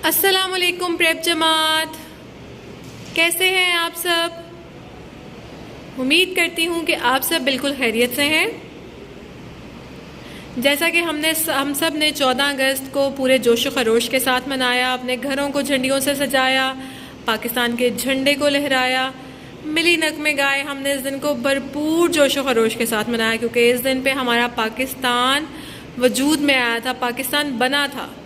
अस्सलामुअलैकुम प्रेप जमात, कैसे हैं आप सब। उम्मीद करती हूँ कि आप सब बिल्कुल खैरियत से हैं। जैसा कि हम सब ने 14 अगस्त को पूरे जोश खरोश के साथ मनाया, अपने घरों को झंडियों से सजाया, पाकिस्तान के झंडे को लहराया, मिली नगमे गाए। हमने इस दिन को भरपूर जोश खरोश के साथ मनाया क्योंकि इस दिन पे हमारा पाकिस्तान वजूद में आया था, पाकिस्तान बना था।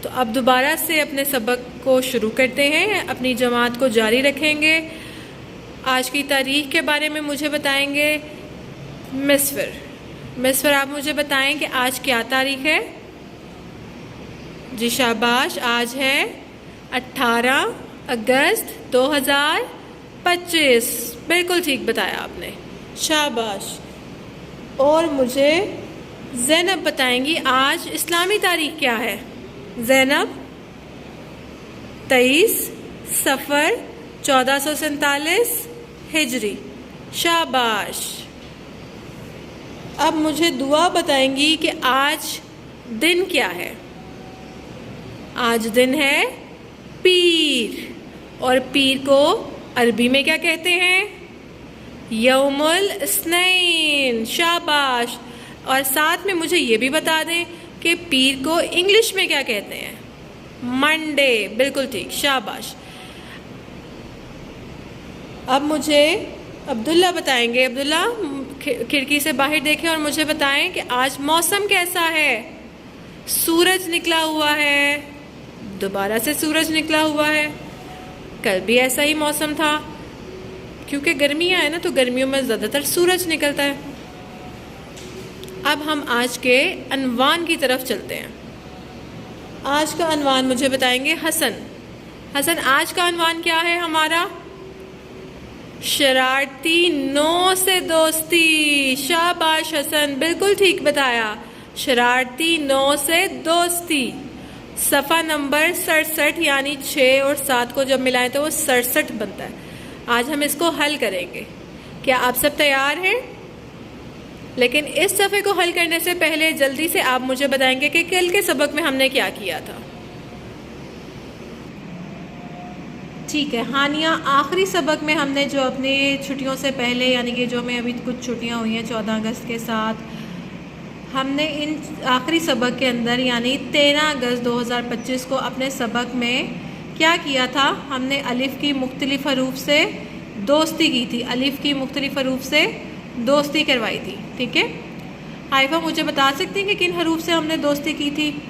तो अब दोबारा से अपने सबक को शुरू करते हैं, अपनी जमात को जारी रखेंगे। आज की तारीख के बारे में मुझे बताएंगे मिसफर। आप मुझे बताएं कि आज क्या तारीख है। जी शाबाश, आज है 18 अगस्त 2025। बिल्कुल ठीक बताया आपने, शाबाश। और मुझे ज़ैनब बताएंगी आज इस्लामी तारीख क्या है। ज़ैनब 23 सफ़र 1447 हिजरी, शाबाश। अब मुझे दुआ बताएंगी कि आज दिन क्या है। आज दिन है पीर, और पीर को अरबी में क्या कहते हैं? यौमुल इस्नैन, शाबाश। और साथ में मुझे ये भी बता दें कि पीर को इंग्लिश में क्या कहते हैं? मंडे, बिल्कुल ठीक, शाबाश। अब मुझे अब्दुल्ला बताएंगे। अब्दुल्ला खिड़की से बाहर देखें और मुझे बताएं कि आज मौसम कैसा है। सूरज निकला हुआ है, दोबारा से सूरज निकला हुआ है। कल भी ऐसा ही मौसम था क्योंकि गर्मियाँ है ना, तो गर्मियों में ज़्यादातर सूरज निकलता है। अब हम आज के अनवान की तरफ चलते हैं। आज का अनवान मुझे बताएंगे हसन। आज का अनवान क्या है हमारा? शरारती 9 से दोस्ती, शाबाश हसन, बिल्कुल ठीक बताया। शरारती 9 से दोस्ती, सफ़ा नंबर 67, यानी 6 और 7 को जब मिलाएं तो वो 67 बनता है। आज हम इसको हल करेंगे। क्या आप सब तैयार हैं? लेकिन इस सफ़े को हल करने से पहले जल्दी से आप मुझे बताएंगे कि कल के सबक में हमने क्या किया था। ठीक है हानिया, आखिरी सबक में हमने जो अपनी छुट्टियों से पहले, यानी कि जो हमें अभी कुछ छुट्टियां हुई हैं 14 अगस्त के साथ, हमने इन आखिरी सबक के अंदर यानी 13 अगस्त 2025 को अपने सबक में क्या किया था? हमने अलिफ़ की मुख्तलिफ़ हरूफ से दोस्ती की थी, अलिफ़ की मुख्तलिफ़ हरूफ से दोस्ती करवाई थी। ठीक है हाइफा, मुझे बता सकती हैं कि किन हरूफ से हमने दोस्ती की थी?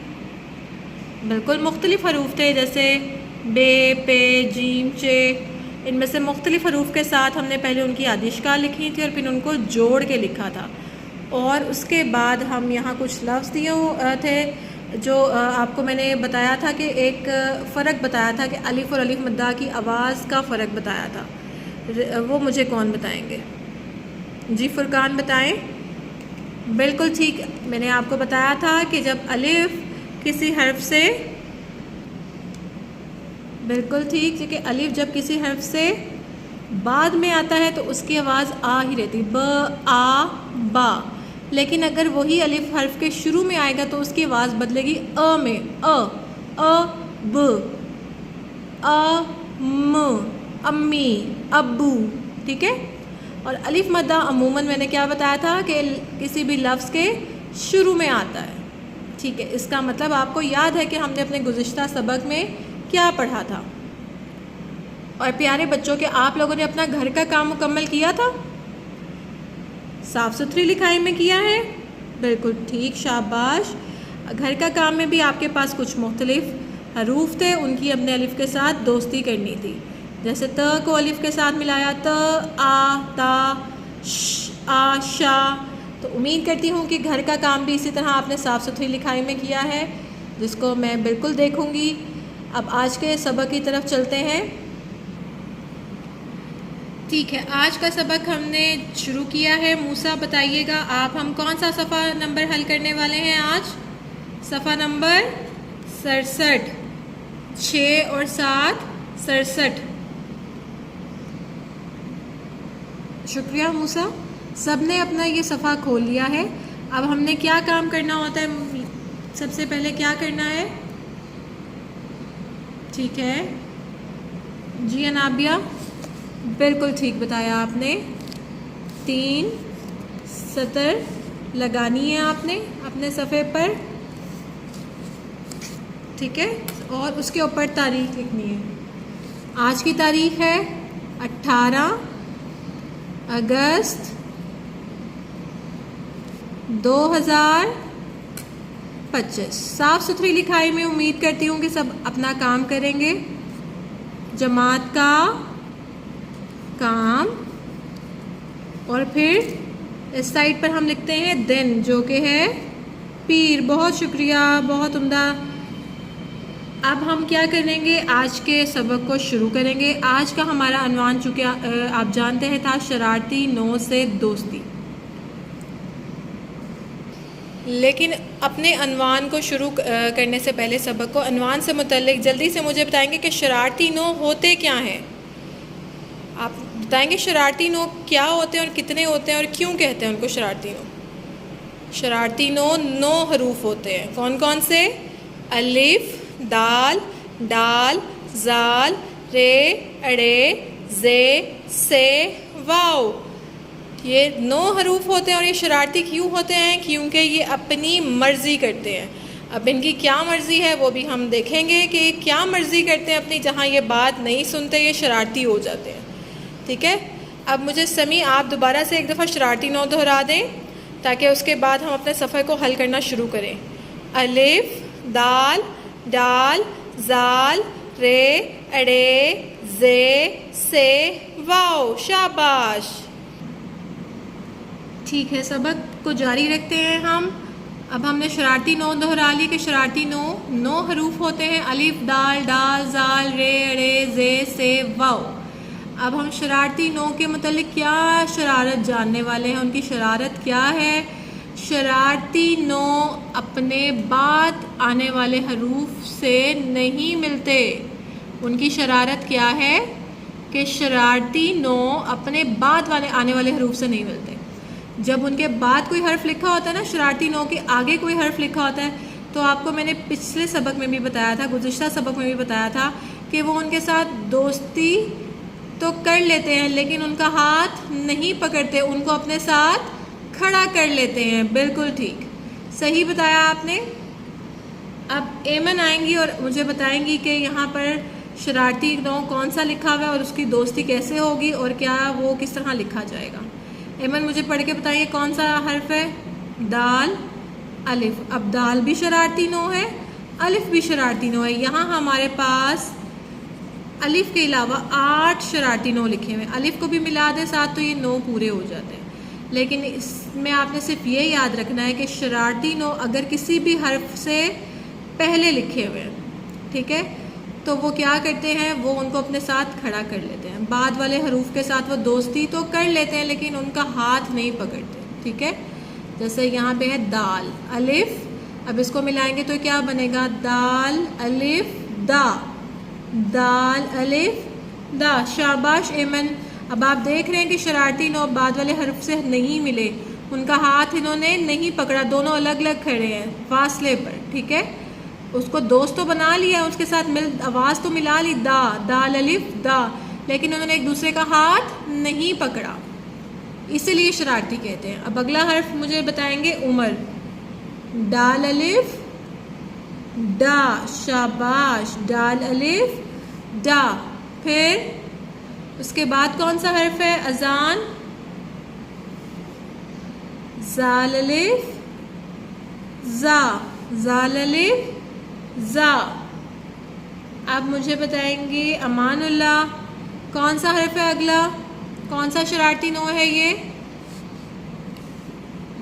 बिल्कुल मुख्तलिफ़ हरूफ थे, जैसे बे, पे, जीम, चे। इनमें से मुख्तलिफ़ हरूफ के साथ हमने पहले उनकी आदिशकार लिखी थी और फिर उनको जोड़ के लिखा था। और उसके बाद हम यहाँ कुछ लफ्ज़ दिए थे जो आपको मैंने बताया था कि एक फ़र्क बताया था कि अलिफ़ और अलिफ़ मद्दा की आवाज़ का फ़र्क बताया था। वो मुझे कौन बताएंगे? जी फुरकान बताएं। बिल्कुल ठीक, मैंने आपको बताया था कि जब अलिफ किसी हर्फ से, बिल्कुल ठीक, क्योंकि अलिफ जब किसी हर्फ से बाद में आता है तो उसकी आवाज़ आ ही रहती, ब, आ, बा। लेकिन अगर वही अलिफ हर्फ के शुरू में आएगा तो उसकी आवाज़ बदलेगी अ में, ब, अ, म, अम्मी, अब्बू। ठीक है, और अलिफ मद्दा अमूमन मैंने क्या बताया था कि किसी भी लफ्ज़ के शुरू में आता है। ठीक है, इसका मतलब आपको याद है कि हमने अपने गुज़िश्ता सबक में क्या पढ़ा था। और प्यारे बच्चों के आप लोगों ने अपना घर का काम मुकम्मल किया था? साफ़ सुथरी लिखाई में किया है? बिल्कुल ठीक, शाबाश। घर का काम में भी आपके पास कुछ मुख्तलिफ हरूफ थे, उनकी अपने अलिफ के साथ दोस्ती करनी थी। जैसे त को अलिफ के साथ मिलाया, त, आ, ता, श, आ, शा। तो उम्मीद करती हूँ कि घर का काम भी इसी तरह आपने साफ़ सुथरी लिखाई में किया है, जिसको मैं बिल्कुल देखूँगी। अब आज के सबक की तरफ चलते हैं। ठीक है, आज का सबक हमने शुरू किया है। मूसा बताइएगा आप, हम कौन सा सफ़ा नंबर हल करने वाले हैं आज? सफ़ा नंबर 67, 6 और 7 67। शुक्रिया मूसा, सब ने अपना ये सफ़ा खोल लिया है। अब हमने क्या काम करना होता है? सबसे पहले क्या करना है? ठीक है जी अनाबिया, बिल्कुल ठीक बताया आपने। 3 सतर लगानी है आपने अपने सफ़े पर, ठीक है, और उसके ऊपर तारीख लिखनी है। आज की तारीख है 18 अगस्त 2025। साफ़ सुथरी लिखाई में उम्मीद करती हूँ कि सब अपना काम करेंगे। जमात का काम, और फिर इस साइड पर हम लिखते हैं दिन, जो कि है पीर। बहुत शुक्रिया, बहुत उम्दा। अब हम क्या करेंगे, आज के सबक को शुरू करेंगे। आज का हमारा अनवान, चूँकि आप जानते हैं, था शरारती नौ से दोस्ती। लेकिन अपने अनवान को शुरू करने से पहले, सबक को अनवान से मुतल्लिक जल्दी से मुझे बताएंगे कि शरारती नौ होते क्या हैं। आप बताएंगे शरारती नौ क्या होते हैं और कितने होते हैं और क्यों कहते हैं उनको शरारती नौ। शरारती नौ 9 हरूफ होते हैं। कौन कौन से? अलिफ, दाल, डाल, जाल, रे, अड़े, जे, से, वाव। ये 9 हरूफ होते हैं। और ये शरारती क्यों होते हैं? क्योंकि ये अपनी मर्ज़ी करते हैं। अब इनकी क्या मर्ज़ी है वो भी हम देखेंगे कि क्या मर्ज़ी करते हैं अपनी। जहाँ ये बात नहीं सुनते ये शरारती हो जाते हैं, ठीक है। अब मुझे समी आप दोबारा से एक दफ़ा शरारती नौ दोहरा दें ताकि उसके बाद हम अपने सफ़े को हल करना शुरू करें। अलिफ, दाल, डाल, जाल, रे, अड़े, जे, से, वाव। शाबाश, ठीक है। सबक को जारी रखते हैं हम। अब हमने शरारती नौ दोहरा ली कि शरारती नौ 9 हरूफ होते हैं। अलिफ, दाल, डाल, जाल, रे, अड़े, जे, से, वाव। अब हम शरारती नौ के मतलब क्या शरारत जानने वाले हैं। उनकी शरारत क्या है? शरारती नौ अपने बाद आने वाले हरूफ से नहीं मिलते। उनकी शरारत क्या है कि शरारती नौ अपने बाद आने वाले हरूफ से नहीं मिलते। जब उनके बाद कोई हर्फ लिखा होता है ना, शरारती नौ के आगे कोई हर्फ लिखा होता है, तो आपको मैंने पिछले सबक में भी बताया था, गुज़िश्ता सबक में भी बताया था कि वो उनके साथ दोस्ती तो कर लेते हैं लेकिन उनका हाथ नहीं पकड़ते, उनको अपने साथ खड़ा कर लेते हैं। बिल्कुल ठीक, सही बताया आपने। अब एमन आएंगी और मुझे बताएंगी कि यहाँ पर शरारती नौ कौन सा लिखा हुआ है और उसकी दोस्ती कैसे होगी और क्या वो किस तरह लिखा जाएगा। एमन मुझे पढ़ के बताइए कौन सा हर्फ है? दाल, अलिफ। अब दाल भी शरारती नौ है, अलिफ भी शरारती नौ है। यहाँ हमारे पास अलिफ के अलावा 8 शरारती नौ लिखे हुए हैं। अलिफ को भी मिला दें साथ तो ये 9 पूरे हो जाते हैं। लेकिन इसमें आपने सिर्फ ये याद रखना है कि शरारती नौ अगर किसी भी हर्फ से पहले लिखे हुए हैं, ठीक है, तो वो क्या करते हैं, वो उनको अपने साथ खड़ा कर लेते हैं। बाद वाले हरूफ के साथ वो दोस्ती तो कर लेते हैं लेकिन उनका हाथ नहीं पकड़ते, ठीक है। जैसे यहाँ पे है दाल, अलिफ, अब इसको मिलाएंगे तो क्या बनेगा? दाल, अलिफ, दा, दाल, अलिफ, दा। शाबाश एमन। अब आप देख रहे हैं कि शरारती नौ बाद वाले हर्फ से नहीं मिले, उनका हाथ इन्होंने नहीं पकड़ा, दोनों अलग अलग खड़े हैं फासले पर, ठीक है। उसको दोस्त तो बना लिया, उसके साथ आवाज़ तो मिला ली, दा, दाल, अलिफ, दा, लेकिन उन्होंने एक दूसरे का हाथ नहीं पकड़ा, इसीलिए शरारती कहते हैं। अब अगला हर्फ मुझे बताएंगे उमर। डाल, अलिफ, डा। शाबाश, डाल, अलिफ, डा। फिर उसके बाद कौन सा हर्फ है? अजान, जाल, अलिफ, जा, जाल, अलिफ, जा। अब मुझे बताएंगे अमानुल्लाह, कौन सा हर्फ है अगला? कौन सा शरारती नौ है ये?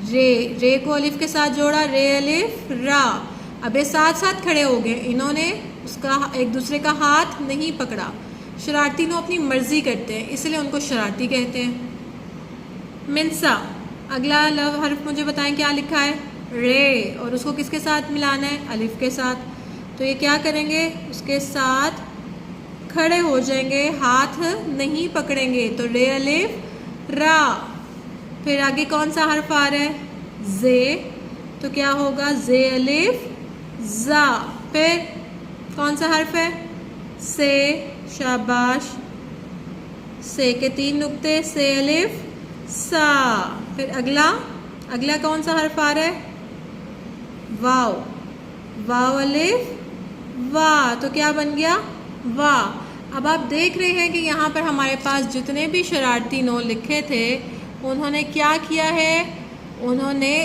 रे, रे को अलिफ के साथ जोड़ा, रे, अलिफ, रा। अब ये साथ साथ खड़े हो गए, इन्होंने उसका एक दूसरे का हाथ नहीं पकड़ा। शरारती नौ अपनी मर्जी करते हैं इसलिए उनको शरारती कहते हैं। मिनसा, अगला हर्फ मुझे बताएं क्या लिखा है? रे, और उसको किसके साथ मिलाना है? अलिफ के साथ। तो ये क्या करेंगे? उसके साथ खड़े हो जाएंगे, हाथ नहीं पकड़ेंगे, तो रे, अलिफ, रा। फिर आगे कौन सा हर्फ आ रहा है? जे, तो क्या होगा? जे, अलिफ, जा। फिर कौन सा हर्फ है? से, शाबाश, से के 3 नुक्ते, से अलिफ, सा। फिर अगला, अगला कौन सा हर्फ आ रहा है? वाव, वाव अलिफ, वाह। तो क्या बन गया? वाह। अब आप देख रहे हैं कि यहाँ पर हमारे पास जितने भी शरारती नो लिखे थे उन्होंने क्या किया है? उन्होंने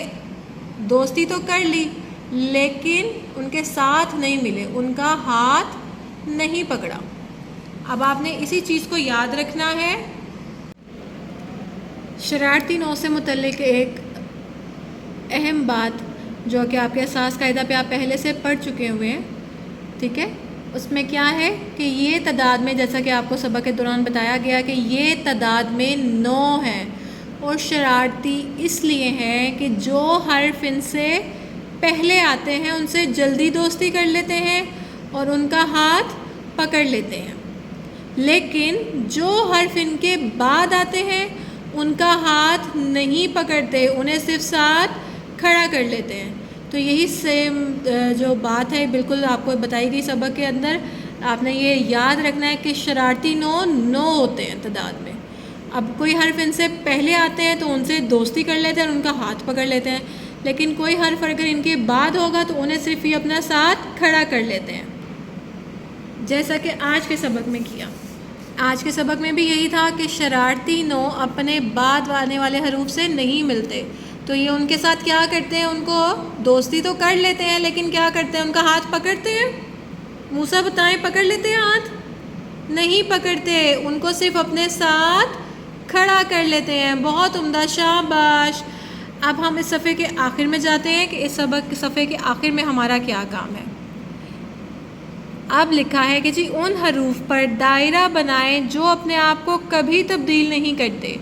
दोस्ती तो कर ली लेकिन उनके साथ नहीं मिले, उनका हाथ नहीं पकड़ा। अब आपने इसी चीज़ को याद रखना है। शरारती नो से मुतल्लिक एक अहम बात जो कि आपके असास कायदा पे आप पहले से पढ़ चुके हुए हैं, ठीक है, उसमें क्या है कि ये तादाद में, जैसा कि आपको सबक के दौरान बताया गया कि ये तादाद में 9 हैं और शरारती इसलिए हैं कि जो हर्फ इनसे पहले आते हैं उनसे जल्दी दोस्ती कर लेते हैं और उनका हाथ पकड़ लेते हैं, लेकिन जो हर्फ इनके बाद आते हैं उनका हाथ नहीं पकड़ते, उन्हें सिर्फ साथ खड़ा कर लेते हैं। तो यही सेम जो बात है बिल्कुल आपको बताई गई सबक के अंदर, आपने ये याद रखना है कि शरारती नो 9 होते हैं तादाद में। अब कोई हर्फ इनसे पहले आते हैं तो उनसे दोस्ती कर लेते हैं और उनका हाथ पकड़ लेते हैं, लेकिन कोई हर्फ अगर इनके बाद होगा तो उन्हें सिर्फ ये अपना साथ खड़ा कर लेते हैं, जैसा कि आज के सबक में किया। आज के सबक में भी यही था कि शरारती नो अपने बाद आने वाले हरूफ से नहीं मिलते, तो ये उनके साथ क्या करते हैं? उनको दोस्ती तो कर लेते हैं लेकिन क्या करते हैं? उनका हाथ पकड़ते हैं। मूसा बताएं, पकड़ लेते हैं हाथ? नहीं पकड़ते, उनको सिर्फ अपने साथ खड़ा कर लेते हैं। बहुत उम्दा, शाबाश। अब हम इस सफ़े के आखिर में जाते हैं कि इस सबक सफ़े के आखिर में हमारा क्या काम है। अब लिखा है कि जी उन हरूफ पर दायरा बनाएं जो अपने आप को कभी तब्दील नहीं करते।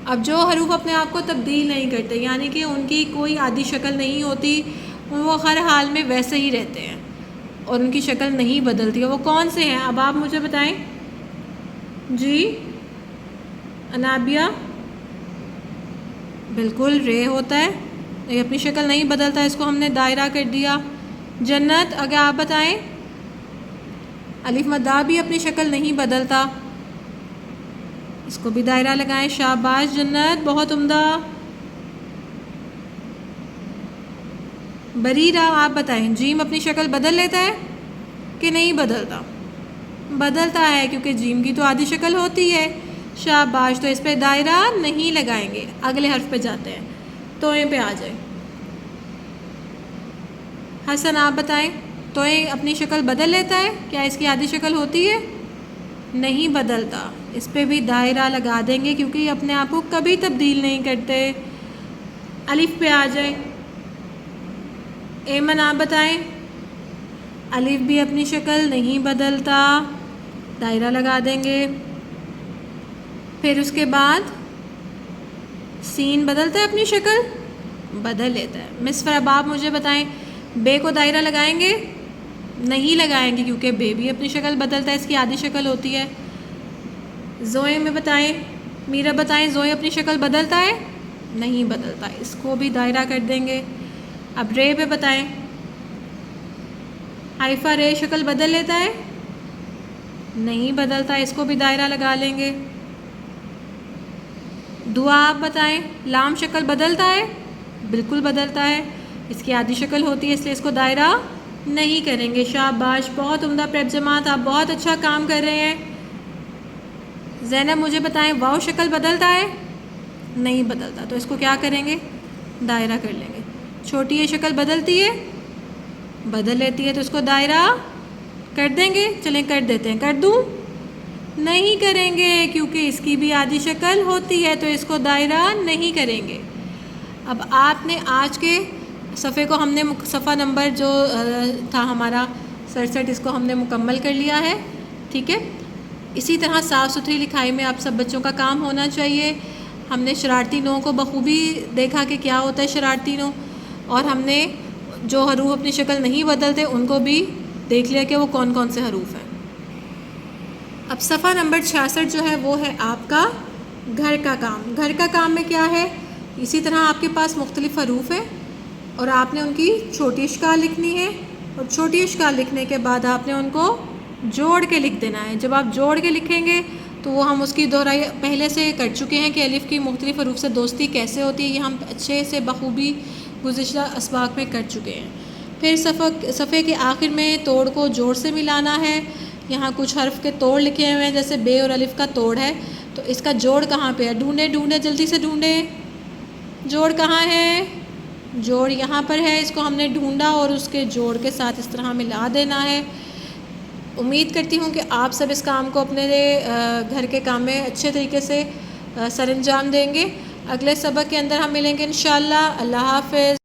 अब जो हरूफ अपने आप को तब्दील नहीं करते यानी कि उनकी कोई आदि शक्ल नहीं होती, वो हर हाल में वैसे ही रहते हैं और उनकी शक्ल नहीं बदलती है, वो कौन से हैं? अब आप मुझे बताएं जी। अनाबिया, बिल्कुल रे होता है, ये अपनी शक्ल नहीं बदलता, इसको हमने दायरा कर दिया। जन्नत, अगर आप बताएं। अलिफ मद्दा भी अपनी शक्ल नहीं बदलता, इसको भी दायरा लगाएं। शाबाश जन्नत, बहुत उम्दा। बरीरा, आप बताएं। जीम अपनी शक्ल बदल लेता है कि नहीं बदलता? बदलता है, क्योंकि जीम की तो आधी शक्ल होती है। शाबाश, तो इस पे दायरा नहीं लगाएंगे। अगले हर्फ पे जाते हैं, तोए पे आ जाए। हसन, आप बताएं। तोए अपनी शक्ल बदल लेता है? क्या इसकी आधी शक्ल होती है? नहीं बदलता, इस पे भी दायरा लगा देंगे क्योंकि ये अपने आप को कभी तब्दील नहीं करते। अलिफ पे आ जाए। एमन, आप बताएं। अलिफ भी अपनी शक्ल नहीं बदलता, दायरा लगा देंगे। फिर उसके बाद सीन बदलता है अपनी शक्ल? बदल लेता है। मिसफर, अब आप मुझे बताएं। बे को दायरा लगाएंगे? नहीं लगाएंगे क्योंकि बे भी अपनी शक्ल बदलता है, इसकी आधी शक्ल होती है। जोए में बताएं। मीरा बताएं, जोए अपनी शक्ल बदलता है? नहीं बदलता, इसको भी दायरा कर देंगे। अब रे पे बताएं। हाइफा, रे शक्ल बदल लेता है? नहीं बदलता, इसको भी दायरा लगा लेंगे। दुआ, आप बताएं। लाम शक्ल बदलता है? बिल्कुल बदलता है, इसकी आधी शक्ल होती है, इसलिए इसको दायरा नहीं करेंगे। शाबाश, बहुत उम्दा प्रेप जमात, आप बहुत अच्छा काम कर रहे हैं। ज़ैनब, मुझे बताएं। वाव शक्ल बदलता है? नहीं बदलता, तो इसको क्या करेंगे? दायरा कर लेंगे। छोटी ये शक्ल बदलती है? बदल लेती है, तो इसको दायरा कर देंगे। चलें कर देते हैं। कर दूँ? नहीं करेंगे क्योंकि इसकी भी आधी शक्ल होती है, तो इसको दायरा नहीं करेंगे। अब आपने आज के सफ़े को हमने सफ़ा नंबर जो था हमारा 67, इसको हमने मुकम्मल कर लिया है, ठीक है। इसी तरह साफ़ सुथरी लिखाई में आप सब बच्चों का काम होना चाहिए। हमने शरारती नो को बखूबी देखा कि क्या होता है शरारती नो, और हमने जो हरूफ अपनी शक्ल नहीं बदलते उनको भी देख लिया कि वो कौन कौन से हरूफ हैं। अब सफ़ा नंबर 66 जो है वो है आपका घर का काम। घर का काम में क्या है? इसी तरह आपके पास मुख्तलिफ़ हरूफ हैं और आपने उनकी छोटी अश्काल लिखनी है, और छोटी अश्काल लिखने के बाद आपने उनको जोड़ के लिख देना है। जब आप जोड़ के लिखेंगे तो वो हम उसकी दोहराई पहले से कर चुके हैं कि अलिफ़ की मुख्तलिफ़ हरूफ से दोस्ती कैसे होती है, ये हम अच्छे से बखूबी गुज़िश्ता असबाक में कर चुके हैं। फिर सफ़े के आखिर में तोड़ को जोड़ से मिलाना है। यहाँ कुछ हर्फ के तोड़ लिखे हुए हैं, जैसे बे और अलिफ़ का तोड़ है, तो इसका जोड़ कहाँ पे है? ढूंढें जल्दी से ढूंढें, जोड़ कहाँ है? जोड़ यहाँ पर है, इसको हमने ढूंढा और उसके जोड़ के साथ इस तरह मिला देना है। उम्मीद करती हूँ कि आप सब इस काम को अपने घर के काम में अच्छे तरीके से सरअंजाम देंगे। अगले सबक के अंदर हम मिलेंगे इंशाअल्लाह। अल्लाह हाफ़िज़।